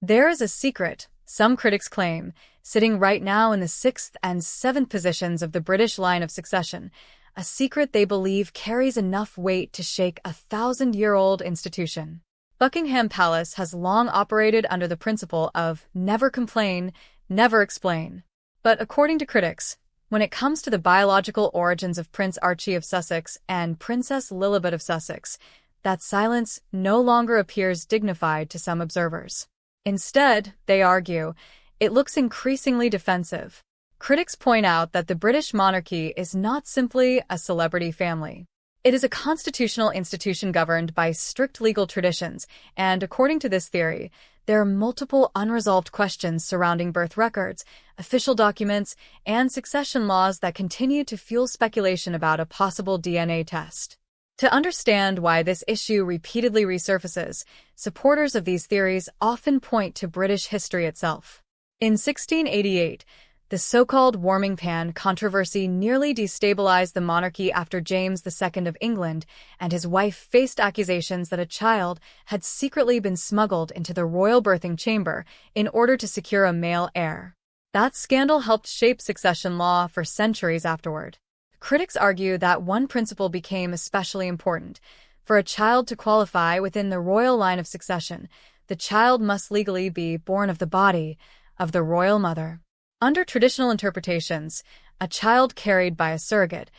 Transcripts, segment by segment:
There is a secret, some critics claim, sitting right now in the 6th and 7th positions of the British line of succession, a secret they believe carries enough weight to shake a 1,000-year-old institution. Buckingham Palace has long operated under the principle of never complain, never explain. But according to critics, when it comes to the biological origins of Prince Archie of Sussex and Princess Lilibet of Sussex, that silence no longer appears dignified to some observers. Instead, they argue, it looks increasingly defensive. Critics point out that the British monarchy is not simply a celebrity family. It is a constitutional institution governed by strict legal traditions, and according to this theory, there are multiple unresolved questions surrounding birth records, official documents, and succession laws that continue to fuel speculation about a possible DNA test. To understand why this issue repeatedly resurfaces, supporters of these theories often point to British history itself. In 1688, the so-called warming pan controversy nearly destabilized the monarchy after James II of England and his wife faced accusations that a child had secretly been smuggled into the royal birthing chamber in order to secure a male heir. That scandal helped shape succession law for centuries afterward. Critics argue that one principle became especially important. For a child to qualify within the royal line of succession, the child must legally be born of the body of the royal mother. Under traditional interpretations, a child carried by a surrogate,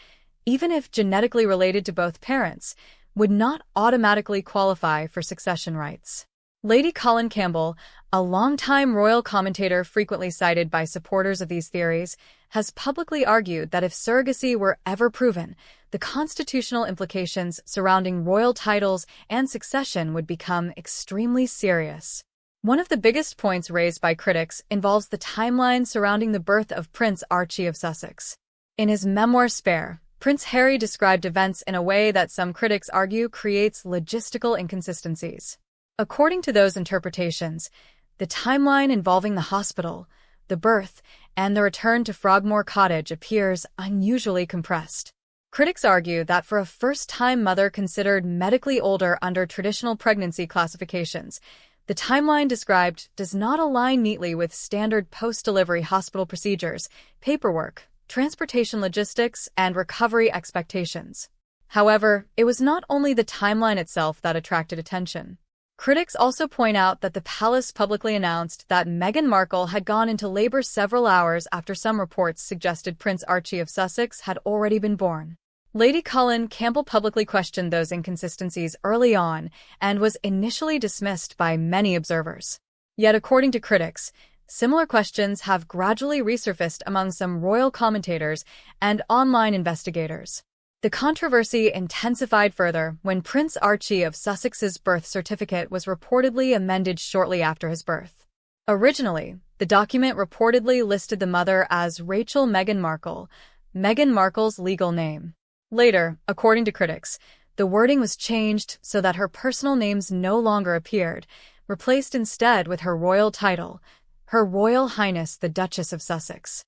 even if genetically related to both parents, would not automatically qualify for succession rights. Lady Colin Campbell, a longtime royal commentator frequently cited by supporters of these theories, has publicly argued that if surrogacy were ever proven, the constitutional implications surrounding royal titles and succession would become extremely serious. One of the biggest points raised by critics involves the timeline surrounding the birth of Prince Archie of Sussex. In his memoir Spare, Prince Harry described events in a way that some critics argue creates logistical inconsistencies. According to those interpretations, the timeline involving the hospital, the birth, and the return to Frogmore Cottage appears unusually compressed. Critics argue that for a first-time mother considered medically older under traditional pregnancy classifications, the timeline described does not align neatly with standard post-delivery hospital procedures, paperwork, transportation logistics, and recovery expectations. However, it was not only the timeline itself that attracted attention. Critics also point out that the palace publicly announced that Meghan Markle had gone into labor several hours after some reports suggested Prince Archie of Sussex had already been born. Lady Colin Campbell publicly questioned those inconsistencies early on and was initially dismissed by many observers. Yet according to critics, similar questions have gradually resurfaced among some royal commentators and online investigators. The controversy intensified further when Prince Archie of Sussex's birth certificate was reportedly amended shortly after his birth. Originally, the document reportedly listed the mother as Rachel Meghan Markle, Meghan Markle's legal name. Later, according to critics, the wording was changed so that her personal names no longer appeared, replaced instead with her royal title, Her Royal Highness the Duchess of Sussex.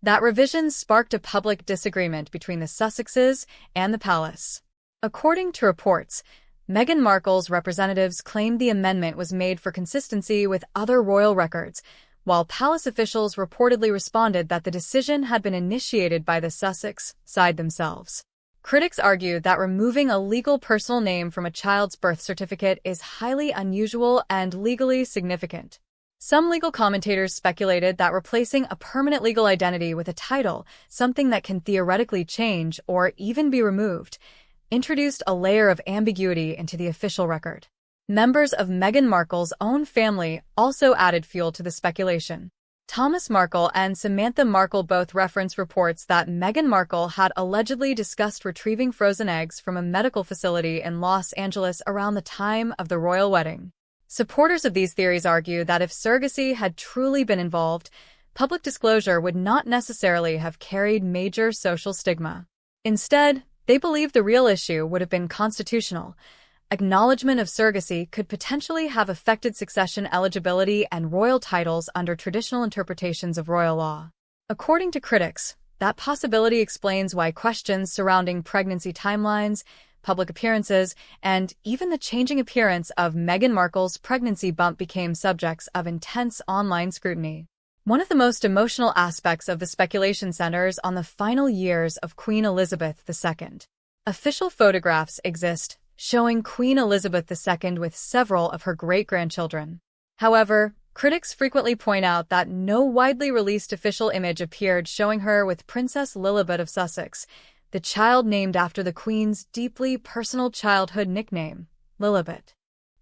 That revision sparked a public disagreement between the Sussexes and the palace. According to reports, Meghan Markle's representatives claimed the amendment was made for consistency with other royal records, while palace officials reportedly responded that the decision had been initiated by the Sussex side themselves. Critics argue that removing a legal personal name from a child's birth certificate is highly unusual and legally significant. Some legal commentators speculated that replacing a permanent legal identity with a title, something that can theoretically change or even be removed, introduced a layer of ambiguity into the official record. Members of Meghan Markle's own family also added fuel to the speculation. Thomas Markle and Samantha Markle both reference reports that Meghan Markle had allegedly discussed retrieving frozen eggs from a medical facility in Los Angeles around the time of the royal wedding. Supporters of these theories argue that if surrogacy had truly been involved, public disclosure would not necessarily have carried major social stigma. Instead, they believe the real issue would have been constitutional. Acknowledgement of surrogacy could potentially have affected succession eligibility and royal titles under traditional interpretations of royal law. According to critics, that possibility explains why questions surrounding pregnancy timelines, public appearances, and even the changing appearance of Meghan Markle's pregnancy bump became subjects of intense online scrutiny. One of the most emotional aspects of the speculation centers on the final years of Queen Elizabeth II. Official photographs exist showing Queen Elizabeth II with several of her great-grandchildren. However, critics frequently point out that no widely released official image appeared showing her with Princess Lilibet of Sussex, the child named after the Queen's deeply personal childhood nickname, Lilibet.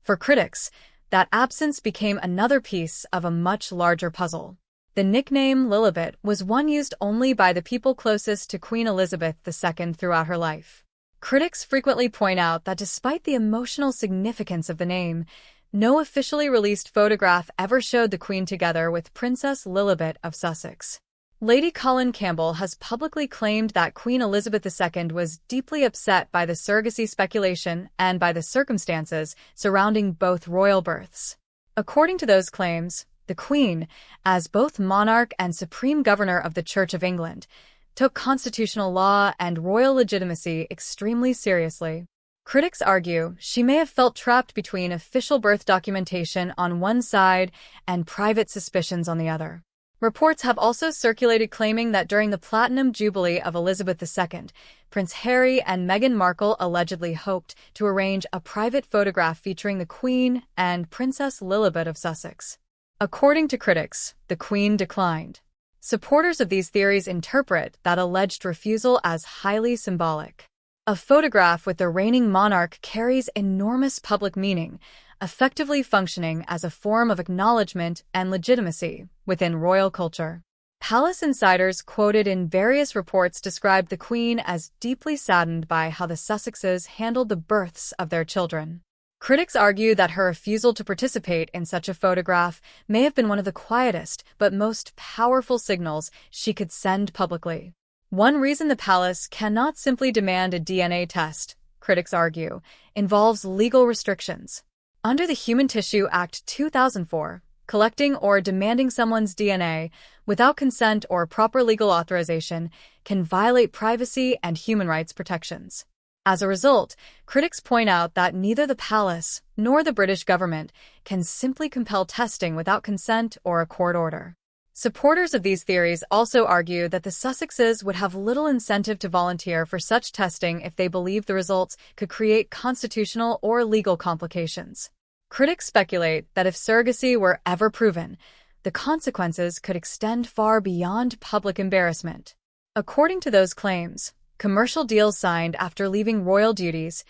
For critics, that absence became another piece of a much larger puzzle. The nickname Lilibet was one used only by the people closest to Queen Elizabeth II throughout her life. Critics frequently point out that despite the emotional significance of the name, no officially released photograph ever showed the Queen together with Princess Lilibet of Sussex. Lady Colin Campbell has publicly claimed that Queen Elizabeth II was deeply upset by the surrogacy speculation and by the circumstances surrounding both royal births. According to those claims, the Queen, as both monarch and supreme governor of the Church of England, took constitutional law and royal legitimacy extremely seriously. Critics argue she may have felt trapped between official birth documentation on one side and private suspicions on the other. Reports have also circulated claiming that during the Platinum Jubilee of Elizabeth II, Prince Harry and Meghan Markle allegedly hoped to arrange a private photograph featuring the Queen and Princess Lilibet of Sussex. According to critics, the Queen declined. Supporters of these theories interpret that alleged refusal as highly symbolic. A photograph with the reigning monarch carries enormous public meaning, effectively functioning as a form of acknowledgement and legitimacy within royal culture. Palace insiders quoted in various reports described the Queen as deeply saddened by how the Sussexes handled the births of their children. Critics argue that her refusal to participate in such a photograph may have been one of the quietest but most powerful signals she could send publicly. One reason the palace cannot simply demand a DNA test, critics argue, involves legal restrictions. Under the Human Tissue Act 2004, collecting or demanding someone's DNA without consent or proper legal authorization can violate privacy and human rights protections. As a result, critics point out that neither the palace nor the British government can simply compel testing without consent or a court order. Supporters of these theories also argue that the Sussexes would have little incentive to volunteer for such testing if they believed the results could create constitutional or legal complications. Critics speculate that if surrogacy were ever proven, the consequences could extend far beyond public embarrassment. According to those claims, commercial deals signed after leaving royal duties,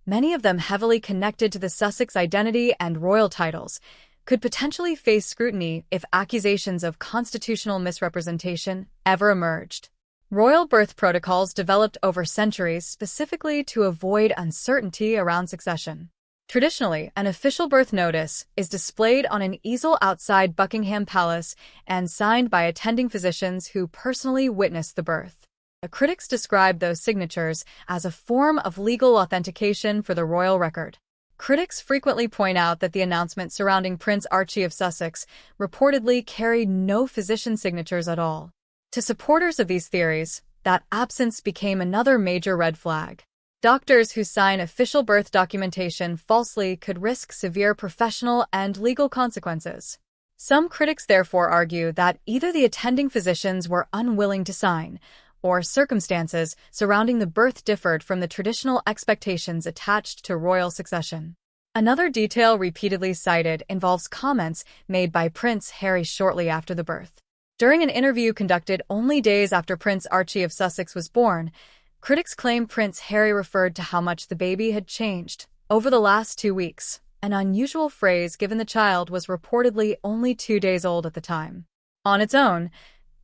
many of them heavily connected to the Sussex identity and royal titles, could potentially face scrutiny if accusations of constitutional misrepresentation ever emerged. Royal birth protocols developed over centuries specifically to avoid uncertainty around succession. Traditionally, an official birth notice is displayed on an easel outside Buckingham Palace and signed by attending physicians who personally witnessed the birth. Critics describe those signatures as a form of legal authentication for the royal record. Critics frequently point out that the announcement surrounding Prince Archie of Sussex reportedly carried no physician signatures at all. To supporters of these theories, that absence became another major red flag. Doctors who sign official birth documentation falsely could risk severe professional and legal consequences. Some critics therefore argue that either the attending physicians were unwilling to sign, or circumstances surrounding the birth differed from the traditional expectations attached to royal succession. Another detail repeatedly cited involves comments made by Prince Harry shortly after the birth. During an interview conducted only days after Prince Archie of Sussex was born, critics claim Prince Harry referred to how much the baby had changed over the last 2 weeks, an unusual phrase given the child was reportedly only 2 days old at the time. On its own,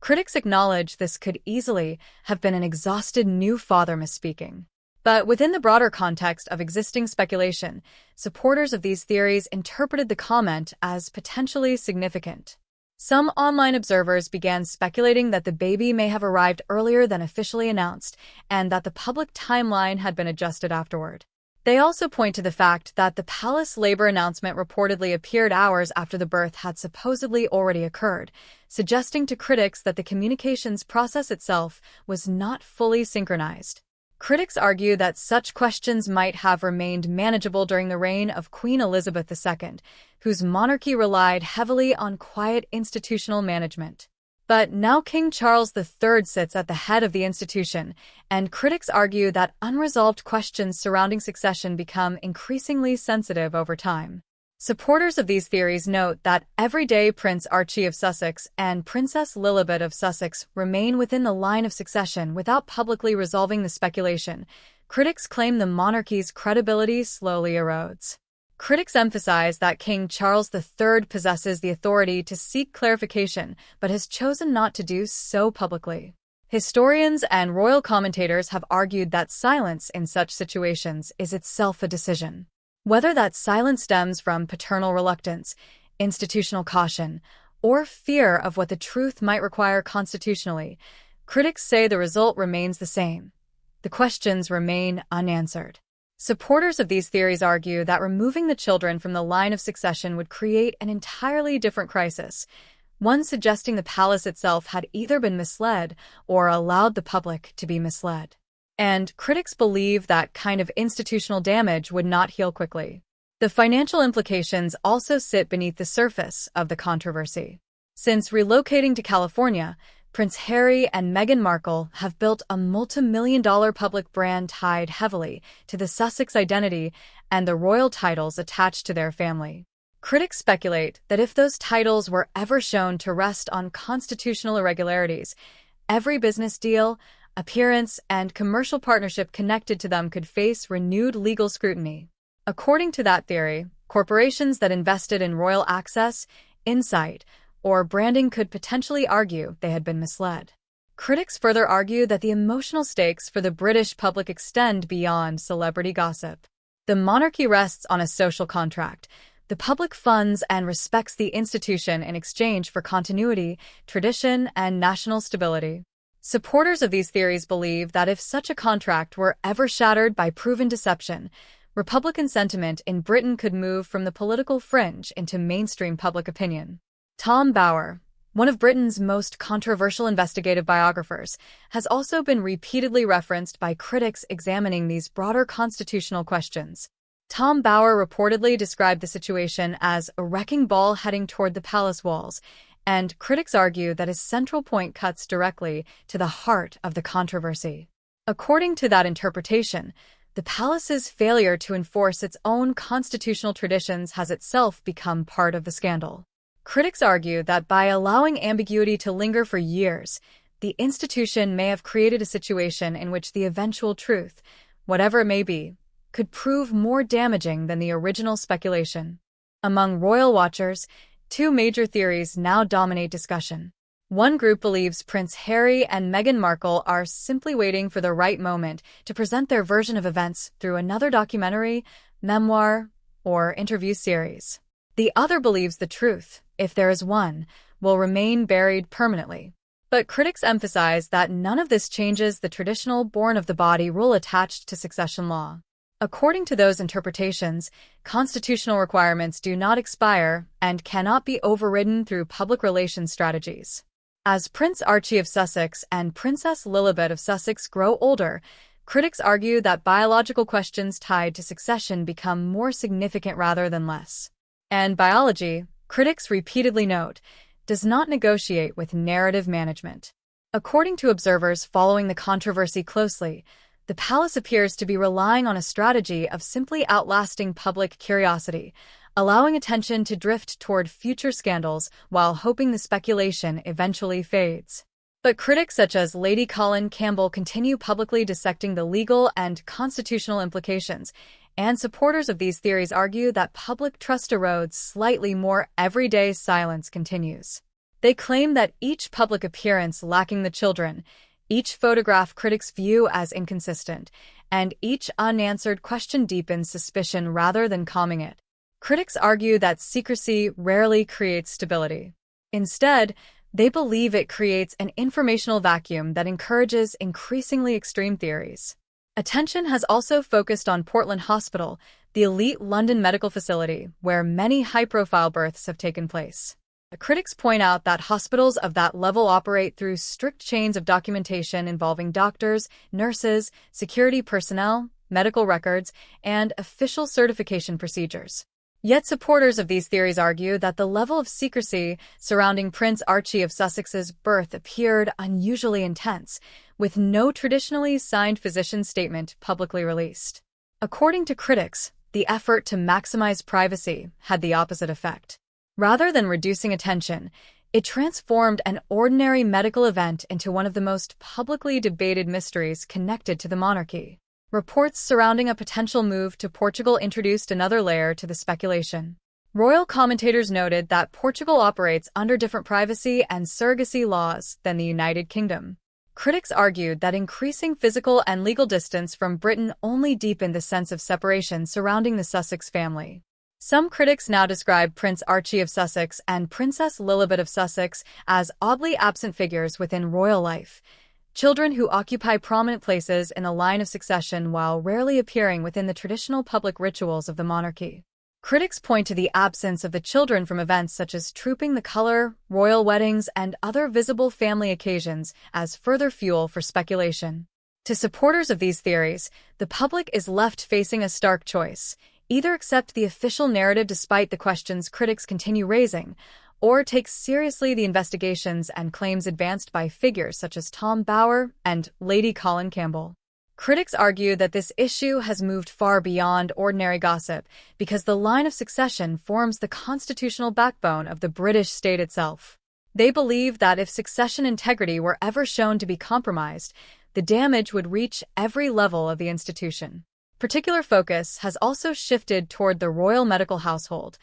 critics acknowledge this could easily have been an exhausted new father misspeaking. But within the broader context of existing speculation, supporters of these theories interpreted the comment as potentially significant. Some online observers began speculating that the baby may have arrived earlier than officially announced and that the public timeline had been adjusted afterward. They also point to the fact that the palace labor announcement reportedly appeared hours after the birth had supposedly already occurred, suggesting to critics that the communications process itself was not fully synchronized. Critics argue that such questions might have remained manageable during the reign of Queen Elizabeth II, whose monarchy relied heavily on quiet institutional management. But now King Charles III sits at the head of the institution, and critics argue that unresolved questions surrounding succession become increasingly sensitive over time. Supporters of these theories note that everyday Prince Archie of Sussex and Princess Lilibet of Sussex remain within the line of succession without publicly resolving the speculation. Critics claim the monarchy's credibility slowly erodes. Critics emphasize that King Charles III possesses the authority to seek clarification, but has chosen not to do so publicly. Historians and royal commentators have argued that silence in such situations is itself a decision. Whether that silence stems from paternal reluctance, institutional caution, or fear of what the truth might require constitutionally, critics say the result remains the same. The questions remain unanswered. Supporters of these theories argue that removing the children from the line of succession would create an entirely different crisis, one suggesting the palace itself had either been misled or allowed the public to be misled. And critics believe that kind of institutional damage would not heal quickly. The financial implications also sit beneath the surface of the controversy. Since relocating to California, Prince Harry and Meghan Markle have built a multi-million-dollar public brand tied heavily to the Sussex identity and the royal titles attached to their family. Critics speculate that if those titles were ever shown to rest on constitutional irregularities, every business deal, appearance, and commercial partnership connected to them could face renewed legal scrutiny. According to that theory, corporations that invested in royal access, insight, or branding could potentially argue they had been misled. Critics further argue that the emotional stakes for the British public extend beyond celebrity gossip. The monarchy rests on a social contract. The public funds and respects the institution in exchange for continuity, tradition, and national stability. Supporters of these theories believe that if such a contract were ever shattered by proven deception, Republican sentiment in Britain could move from the political fringe into mainstream public opinion. Tom Bower, one of Britain's most controversial investigative biographers, has also been repeatedly referenced by critics examining these broader constitutional questions. Tom Bower reportedly described the situation as a wrecking ball heading toward the palace walls, and critics argue that his central point cuts directly to the heart of the controversy. According to that interpretation, the palace's failure to enforce its own constitutional traditions has itself become part of the scandal. Critics argue that by allowing ambiguity to linger for years, the institution may have created a situation in which the eventual truth, whatever it may be, could prove more damaging than the original speculation. Among royal watchers, two major theories now dominate discussion. One group believes Prince Harry and Meghan Markle are simply waiting for the right moment to present their version of events through another documentary, memoir, or interview series. The other believes the truth, if there is one, will remain buried permanently. But critics emphasize that none of this changes the traditional born-of-the-body rule attached to succession law. According to those interpretations, constitutional requirements do not expire and cannot be overridden through public relations strategies. As Prince Archie of Sussex and Princess Lilibet of Sussex grow older, critics argue that biological questions tied to succession become more significant rather than less. And biology, critics repeatedly note, does not negotiate with narrative management. According to observers following the controversy closely, the palace appears to be relying on a strategy of simply outlasting public curiosity, allowing attention to drift toward future scandals while hoping the speculation eventually fades. But critics such as Lady Colin Campbell continue publicly dissecting the legal and constitutional implications, and supporters of these theories argue that public trust erodes slightly more every day silence continues. They claim that each public appearance lacking the children, each photograph critics view as inconsistent, and each unanswered question deepens suspicion rather than calming it. Critics argue that secrecy rarely creates stability. Instead, they believe it creates an informational vacuum that encourages increasingly extreme theories. Attention has also focused on Portland Hospital, the elite London medical facility where many high-profile births have taken place. Critics point out that hospitals of that level operate through strict chains of documentation involving doctors, nurses, security personnel, medical records, and official certification procedures. Yet supporters of these theories argue that the level of secrecy surrounding Prince Archie of Sussex's birth appeared unusually intense, with no traditionally signed physician's statement publicly released. According to critics, the effort to maximize privacy had the opposite effect. Rather than reducing attention, it transformed an ordinary medical event into one of the most publicly debated mysteries connected to the monarchy. Reports surrounding a potential move to Portugal introduced another layer to the speculation. Royal commentators noted that Portugal operates under different privacy and surrogacy laws than the United Kingdom. Critics argued that increasing physical and legal distance from Britain only deepened the sense of separation surrounding the Sussex family. Some critics now describe Prince Archie of Sussex and Princess Lilibet of Sussex as oddly absent figures within royal life, children who occupy prominent places in the line of succession while rarely appearing within the traditional public rituals of the monarchy. Critics point to the absence of the children from events such as Trooping the Colour, royal weddings, and other visible family occasions as further fuel for speculation. To supporters of these theories, the public is left facing a stark choice: either accept the official narrative despite the questions critics continue raising, or take seriously the investigations and claims advanced by figures such as Tom Bower and Lady Colin Campbell. Critics argue that this issue has moved far beyond ordinary gossip because the line of succession forms the constitutional backbone of the British state itself. They believe that if succession integrity were ever shown to be compromised, the damage would reach every level of the institution. Particular focus has also shifted toward the royal medical household,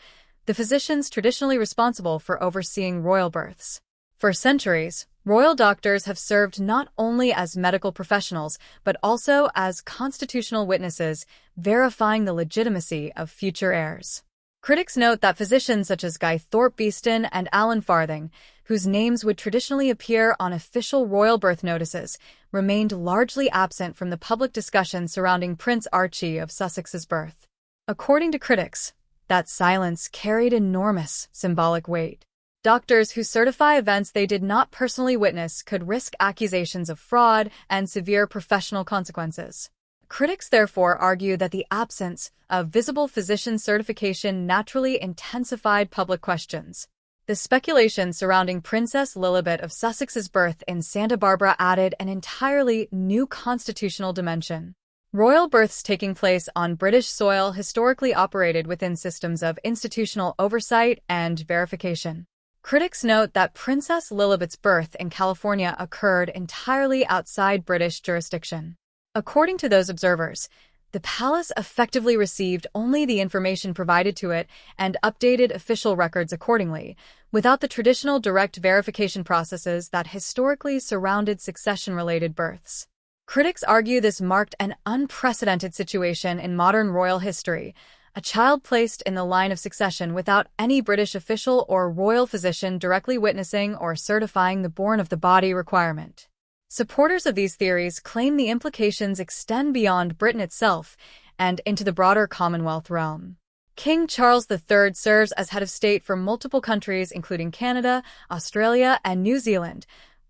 the physicians traditionally responsible for overseeing royal births. For centuries, royal doctors have served not only as medical professionals, but also as constitutional witnesses, verifying the legitimacy of future heirs. Critics note that physicians such as Guy Thorpe-Beeston and Alan Farthing, whose names would traditionally appear on official royal birth notices, remained largely absent from the public discussion surrounding Prince Archie of Sussex's birth. According to critics, that silence carried enormous symbolic weight. Doctors who certify events they did not personally witness could risk accusations of fraud and severe professional consequences. Critics therefore argue that the absence of visible physician certification naturally intensified public questions. The speculation surrounding Princess Lilibet of Sussex's birth in Santa Barbara added an entirely new constitutional dimension. Royal births taking place on British soil historically operated within systems of institutional oversight and verification. Critics note that Princess Lilibet's birth in California occurred entirely outside British jurisdiction. According to those observers, the palace effectively received only the information provided to it and updated official records accordingly, without the traditional direct verification processes that historically surrounded succession-related births. Critics argue this marked an unprecedented situation in modern royal history, a child placed in the line of succession without any British official or royal physician directly witnessing or certifying the born-of-the-body requirement. Supporters of these theories claim the implications extend beyond Britain itself and into the broader Commonwealth realm. King Charles III serves as head of state for multiple countries including Canada, Australia, and New Zealand,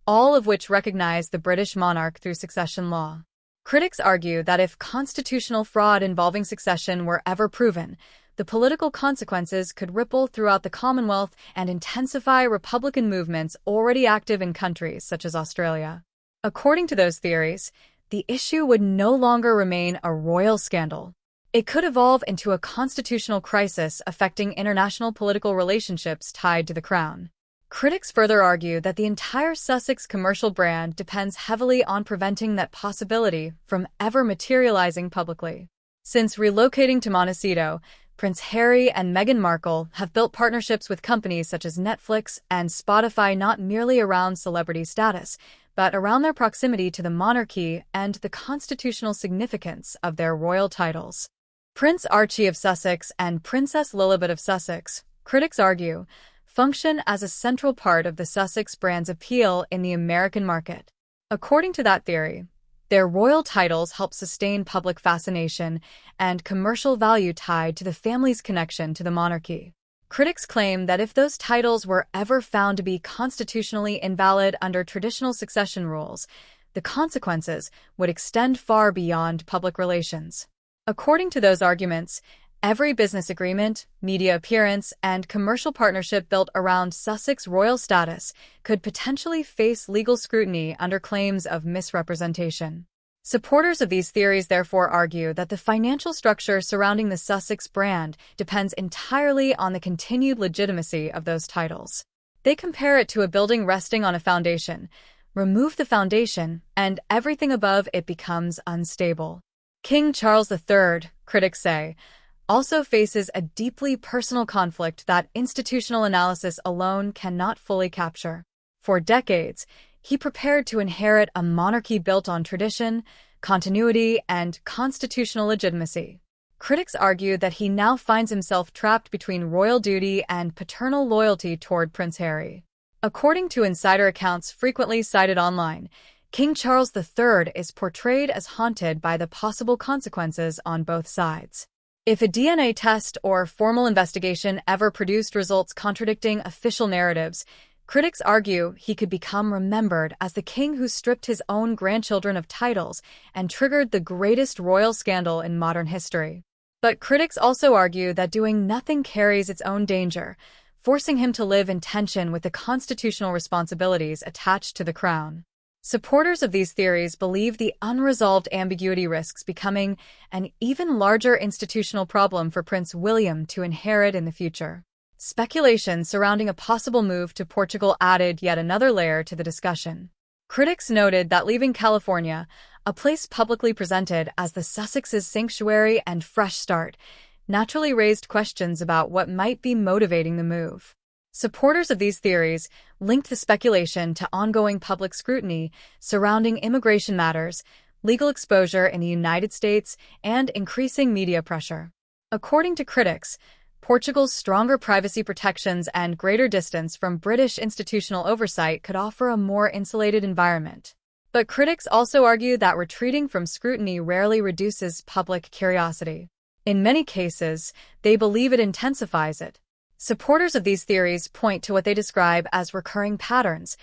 all of which recognize the British monarch through succession law. Critics argue that if constitutional fraud involving succession were ever proven, the political consequences could ripple throughout the Commonwealth and intensify Republican movements already active in countries such as Australia. According to those theories, the issue would no longer remain a royal scandal. It could evolve into a constitutional crisis affecting international political relationships tied to the crown. Critics further argue that the entire Sussex commercial brand depends heavily on preventing that possibility from ever materializing publicly. Since relocating to Montecito, Prince Harry and Meghan Markle have built partnerships with companies such as Netflix and Spotify not merely around celebrity status, but around their proximity to the monarchy and the constitutional significance of their royal titles. Prince Archie of Sussex and Princess Lilibet of Sussex, critics argue, function as a central part of the Sussex brand's appeal in the American market. According to that theory, their royal titles help sustain public fascination and commercial value tied to the family's connection to the monarchy. Critics claim that if those titles were ever found to be constitutionally invalid under traditional succession rules, the consequences would extend far beyond public relations. According to those arguments, every business agreement, media appearance, and commercial partnership built around Sussex royal status could potentially face legal scrutiny under claims of misrepresentation. Supporters of these theories therefore argue that the financial structure surrounding the Sussex brand depends entirely on the continued legitimacy of those titles. They compare it to a building resting on a foundation. Remove the foundation, and everything above it becomes unstable. King Charles III, critics say, also faces a deeply personal conflict that institutional analysis alone cannot fully capture. For decades, he prepared to inherit a monarchy built on tradition, continuity, and constitutional legitimacy. Critics argue that he now finds himself trapped between royal duty and paternal loyalty toward Prince Harry. According to insider accounts frequently cited online, King Charles III is portrayed as haunted by the possible consequences on both sides. If a DNA test or formal investigation ever produced results contradicting official narratives, critics argue he could become remembered as the king who stripped his own grandchildren of titles and triggered the greatest royal scandal in modern history. But critics also argue that doing nothing carries its own danger, forcing him to live in tension with the constitutional responsibilities attached to the crown. Supporters of these theories believe the unresolved ambiguity risks becoming an even larger institutional problem for Prince William to inherit in the future. Speculation surrounding a possible move to Portugal added yet another layer to the discussion. Critics noted that leaving California, a place publicly presented as the Sussex's sanctuary and fresh start, naturally raised questions about what might be motivating the move. Supporters of these theories linked the speculation to ongoing public scrutiny surrounding immigration matters, legal exposure in the United States, and increasing media pressure. According to critics, Portugal's stronger privacy protections and greater distance from British institutional oversight could offer a more insulated environment. But critics also argue that retreating from scrutiny rarely reduces public curiosity. In many cases, they believe it intensifies it. Supporters of these theories point to what they describe as recurring patterns: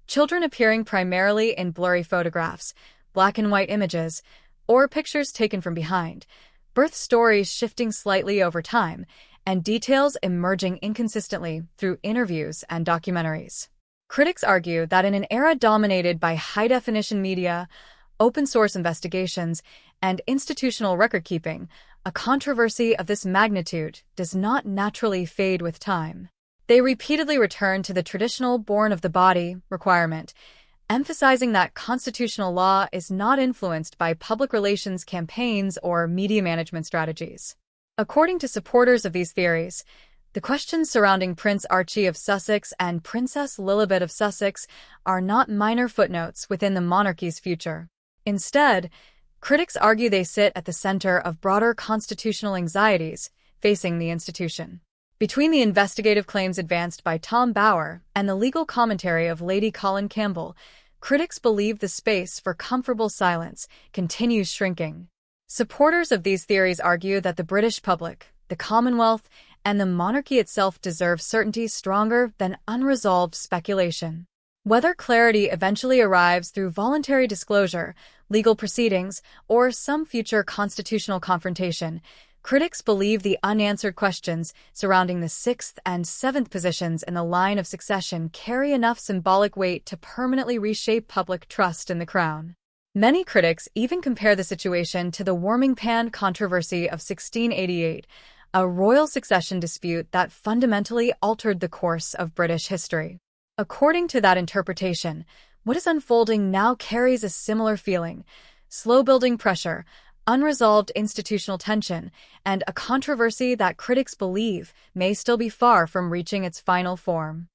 children appearing primarily in blurry photographs, black and white images, or pictures taken from behind, birth stories shifting slightly over time, and details emerging inconsistently through interviews and documentaries. Critics argue that in an era dominated by high-definition media, open-source investigations, and institutional record-keeping, a controversy of this magnitude does not naturally fade with time. They repeatedly return to the traditional born of the body requirement, emphasizing that constitutional law is not influenced by public relations campaigns or media management strategies. According to supporters of these theories, the questions surrounding Prince Archie of Sussex and Princess Lilibet of Sussex are not minor footnotes within the monarchy's future. Instead, critics argue they sit at the center of broader constitutional anxieties facing the institution. Between the investigative claims advanced by Tom Bower and the legal commentary of Lady Colin Campbell, critics believe the space for comfortable silence continues shrinking. Supporters of these theories argue that the British public, the Commonwealth, and the monarchy itself deserve certainty stronger than unresolved speculation. Whether clarity eventually arrives through voluntary disclosure, legal proceedings, or some future constitutional confrontation, critics believe the unanswered questions surrounding the 6th and 7th positions in the line of succession carry enough symbolic weight to permanently reshape public trust in the crown. Many critics even compare the situation to the warming pan controversy of 1688, a royal succession dispute that fundamentally altered the course of British history. According to that interpretation, what is unfolding now carries a similar feeling: slow-building pressure, unresolved institutional tension, and a controversy that critics believe may still be far from reaching its final form.